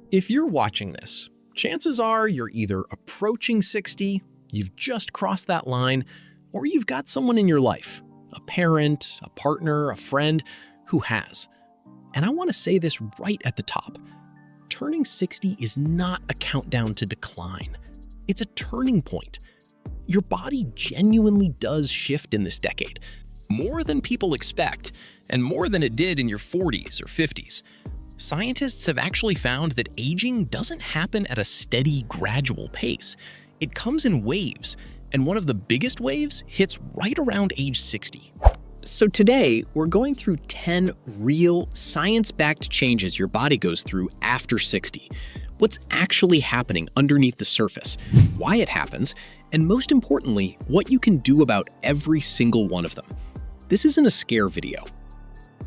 If you're watching this, chances are you're either approaching 60, you've just crossed that line, or you've got someone in your life, a parent, a partner, a friend, who has. And I want to say this right at the top. Turning 60 is not a countdown to decline. It's a turning point. Your body genuinely does shift in this decade, more than people expect, and more than it did in your 40s or 50s. Scientists have actually found that aging doesn't happen at a steady, gradual pace. It comes in waves, and one of the biggest waves hits right around age 60. So today, we're going through 10 real, science-backed changes your body goes through after 60. What's actually happening underneath the surface, why it happens, and most importantly, what you can do about every single one of them. This isn't a scare video.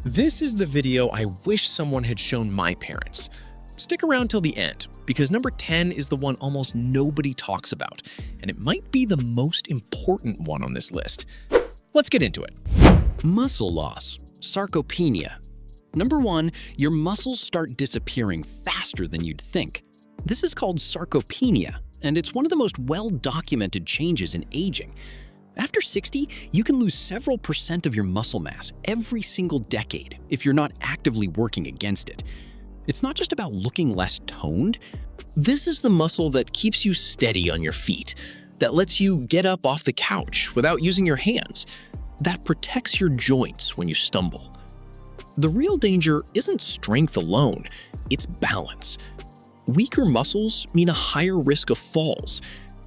This is the video I wish someone had shown my parents. Stick around till the end, because number 10 is the one almost nobody talks about, and it might be the most important one on this list. Let's get into it. Muscle loss, sarcopenia. Number 1, your muscles start disappearing faster than you'd think. This is called sarcopenia, and it's one of the most well-documented changes in aging. After 60, you can lose several % of your muscle mass every single decade if you're not actively working against it. It's not just about looking less toned. This is the muscle that keeps you steady on your feet, that lets you get up off the couch without using your hands, that protects your joints when you stumble. The real danger isn't strength alone, it's balance. Weaker muscles mean a higher risk of falls,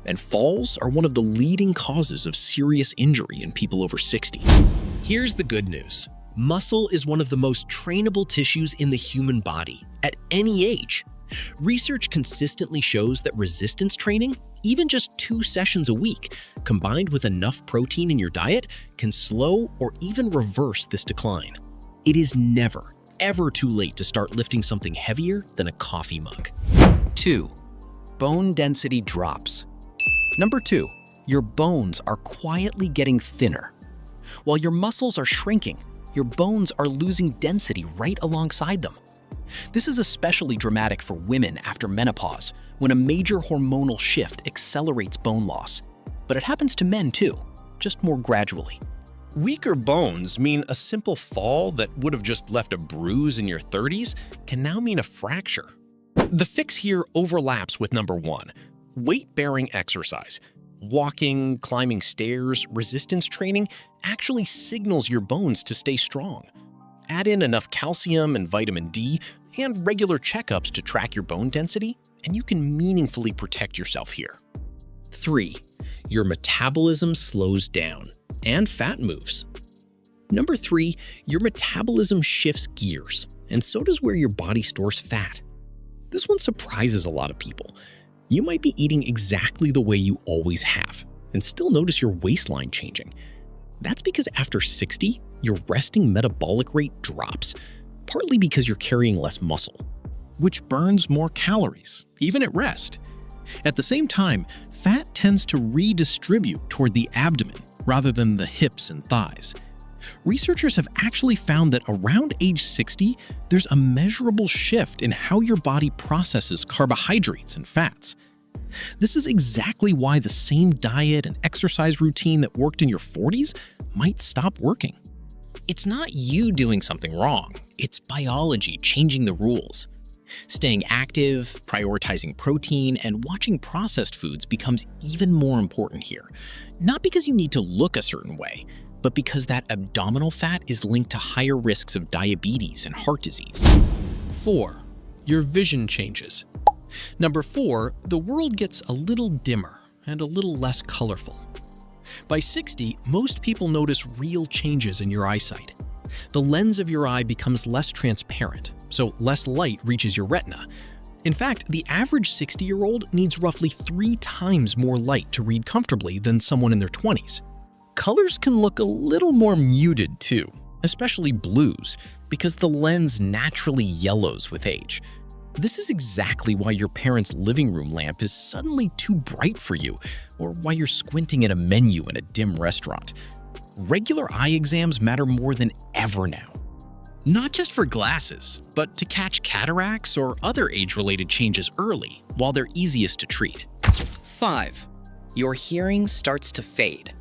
and falls are one of the leading causes of serious injury in people over 60. Here's the good news. Muscle is one of the most trainable tissues in the human body at any age. Research consistently shows that resistance training, even just 2 sessions a week, combined with enough protein in your diet, can slow or even reverse this decline. It is never, ever too late to start lifting something heavier than a coffee mug. 2. Bone density drops. Number 2, your bones are quietly getting thinner. While your muscles are shrinking, your bones are losing density right alongside them. This is especially dramatic for women after menopause, when a major hormonal shift accelerates bone loss. But it happens to men too, just more gradually. Weaker bones mean a simple fall that would have just left a bruise in your 30s can now mean a fracture. The fix here overlaps with number 1, weight-bearing exercise. Walking, climbing stairs, resistance training actually signals your bones to stay strong. Add in enough calcium and vitamin D and regular checkups to track your bone density, and you can meaningfully protect yourself here. 3. Your metabolism slows down and fat moves. Number 3, your metabolism shifts gears, and so does where your body stores fat. This one surprises a lot of people. You might be eating exactly the way you always have and still notice your waistline changing. That's because after 60, your resting metabolic rate drops, partly because you're carrying less muscle, which burns more calories, even at rest. At the same time, fat tends to redistribute toward the abdomen rather than the hips and thighs. Researchers have actually found that around age 60, there's a measurable shift in how your body processes carbohydrates and fats. This is exactly why the same diet and exercise routine that worked in your 40s might stop working. It's not you doing something wrong, it's biology changing the rules. Staying active, prioritizing protein, and watching processed foods becomes even more important here. Not because you need to look a certain way, but because that abdominal fat is linked to higher risks of diabetes and heart disease. 4. Your vision changes. Number 4, the world gets a little dimmer and a little less colorful. By 60, most people notice real changes in your eyesight. The lens of your eye becomes less transparent, so less light reaches your retina. In fact, the average 60-year-old needs roughly 3 times more light to read comfortably than someone in their 20s. Colors can look a little more muted too, especially blues, because the lens naturally yellows with age. This is exactly why your parents' living room lamp is suddenly too bright for you, or why you're squinting at a menu in a dim restaurant. Regular eye exams matter more than ever now. Not just for glasses, but to catch cataracts or other age-related changes early while they're easiest to treat. 5. Your hearing starts to fade.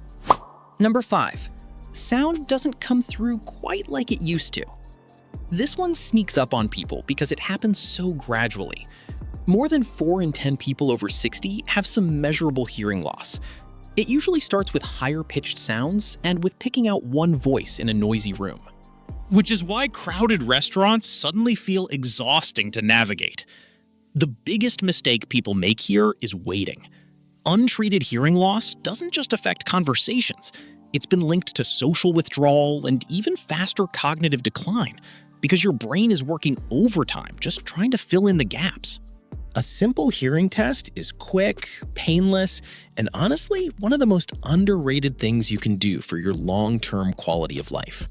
Number 5. Sound doesn't come through quite like it used to. This one sneaks up on people because it happens so gradually. More than 4 in 10 people over 60 have some measurable hearing loss. It usually starts with higher-pitched sounds and with picking out one voice in a noisy room. Which is why crowded restaurants suddenly feel exhausting to navigate. The biggest mistake people make here is waiting. Untreated hearing loss doesn't just affect conversations. It's been linked to social withdrawal and even faster cognitive decline because your brain is working overtime just trying to fill in the gaps. A simple hearing test is quick, painless, and honestly, one of the most underrated things you can do for your long-term quality of life.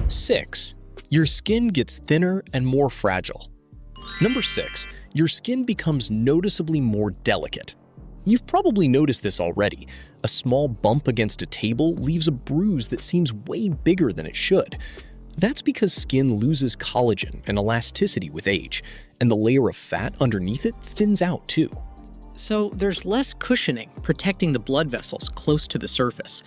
6. Your skin gets thinner and more fragile. Number 6. Your skin becomes noticeably more delicate. You've probably noticed this already. A small bump against a table leaves a bruise that seems way bigger than it should. That's because skin loses collagen and elasticity with age, and the layer of fat underneath it thins out too. So there's less cushioning protecting the blood vessels close to the surface.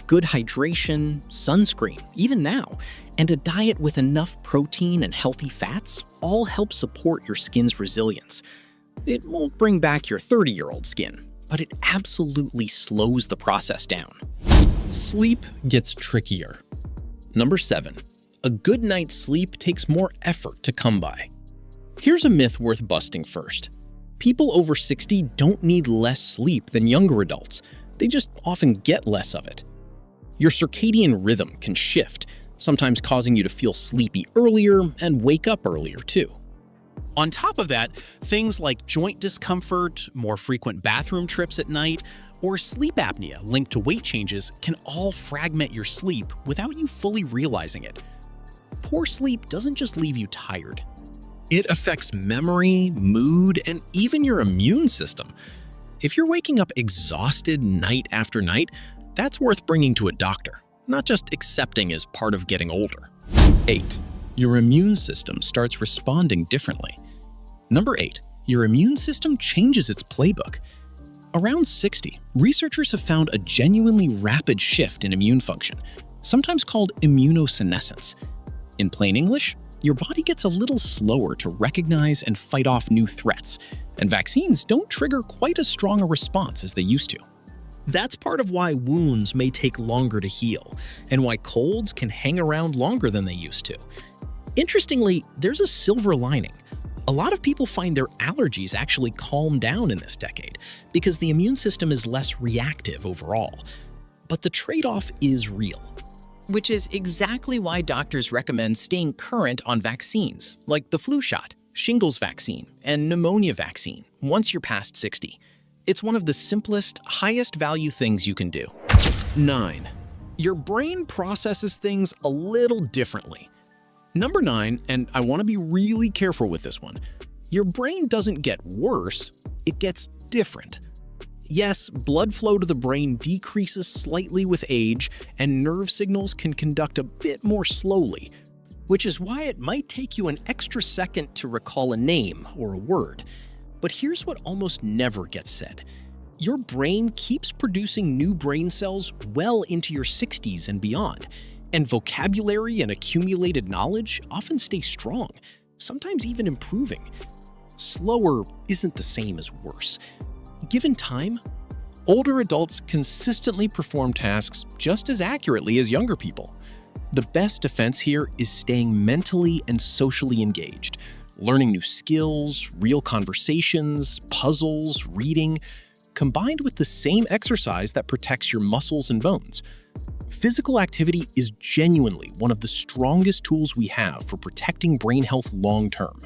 Good hydration, sunscreen, even now, and a diet with enough protein and healthy fats all help support your skin's resilience. It won't bring back your 30-year-old skin, but it absolutely slows the process down. Sleep gets trickier. Number 7. A good night's sleep takes more effort to come by. Here's a myth worth busting first. People over 60 don't need less sleep than younger adults. They just often get less of it. Your circadian rhythm can shift, sometimes causing you to feel sleepy earlier and wake up earlier too. On top of that, things like joint discomfort, more frequent bathroom trips at night, or sleep apnea linked to weight changes can all fragment your sleep without you fully realizing it. Poor sleep doesn't just leave you tired. It affects memory, mood, and even your immune system. If you're waking up exhausted night after night, that's worth bringing to a doctor, not just accepting as part of getting older. 8. Your immune system starts responding differently. Number 8. Your immune system changes its playbook. Around 60, researchers have found a genuinely rapid shift in immune function, sometimes called immunosenescence. In plain English, your body gets a little slower to recognize and fight off new threats, and vaccines don't trigger quite as strong a response as they used to. That's part of why wounds may take longer to heal, and why colds can hang around longer than they used to. Interestingly, there's a silver lining. A lot of people find their allergies actually calm down in this decade because the immune system is less reactive overall. But the trade-off is real. Which is exactly why doctors recommend staying current on vaccines, like the flu shot, shingles vaccine, and pneumonia vaccine, once you're past 60. It's one of the simplest, highest value things you can do. 9. Your brain processes things a little differently. Number 9, and I want to be really careful with this one, your brain doesn't get worse, it gets different. Yes, blood flow to the brain decreases slightly with age, and nerve signals can conduct a bit more slowly, which is why it might take you an extra second to recall a name or a word. But here's what almost never gets said. Your brain keeps producing new brain cells well into your 60s and beyond, and vocabulary and accumulated knowledge often stay strong, sometimes even improving. Slower isn't the same as worse. Given time, older adults consistently perform tasks just as accurately as younger people. The best defense here is staying mentally and socially engaged, learning new skills, real conversations, puzzles, reading, combined with the same exercise that protects your muscles and bones. Physical activity is genuinely one of the strongest tools we have for protecting brain health long-term.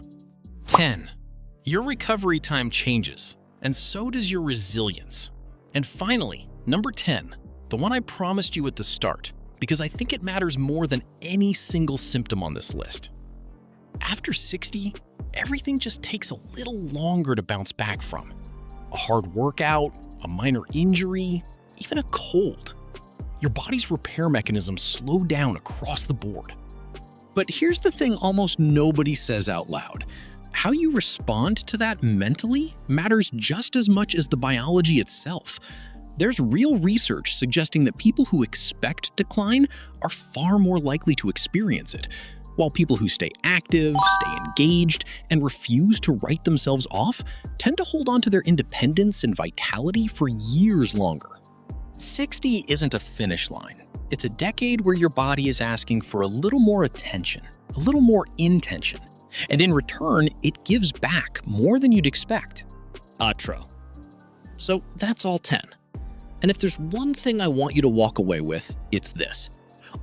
10. Your recovery time changes, and so does your resilience. And finally, number 10, the one I promised you at the start, because I think it matters more than any single symptom on this list. After 60, everything just takes a little longer to bounce back from. A hard workout, a minor injury, even a cold. Your body's repair mechanisms slow down across the board. But here's the thing almost nobody says out loud. How you respond to that mentally matters just as much as the biology itself. There's real research suggesting that people who expect decline are far more likely to experience it, while people who stay active, stay engaged, and refuse to write themselves off tend to hold on to their independence and vitality for years longer. 60 isn't a finish line. It's a decade where your body is asking for a little more attention, a little more intention, and in return, it gives back more than you'd expect. Outro. So that's all 10. And if there's one thing I want you to walk away with, it's this.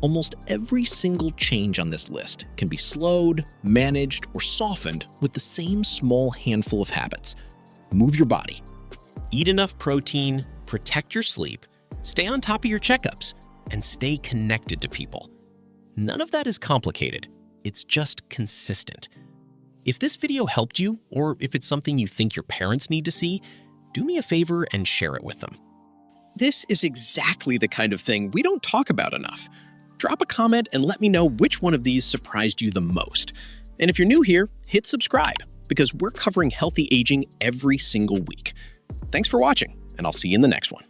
Almost every single change on this list can be slowed, managed, or softened with the same small handful of habits. Move your body. Eat enough protein, protect your sleep, stay on top of your checkups, and stay connected to people. None of that is complicated. It's just consistent. If this video helped you, or if it's something you think your parents need to see, do me a favor and share it with them. This is exactly the kind of thing we don't talk about enough. Drop a comment and let me know which one of these surprised you the most. And if you're new here, hit subscribe, because we're covering healthy aging every single week. Thanks for watching, and I'll see you in the next one.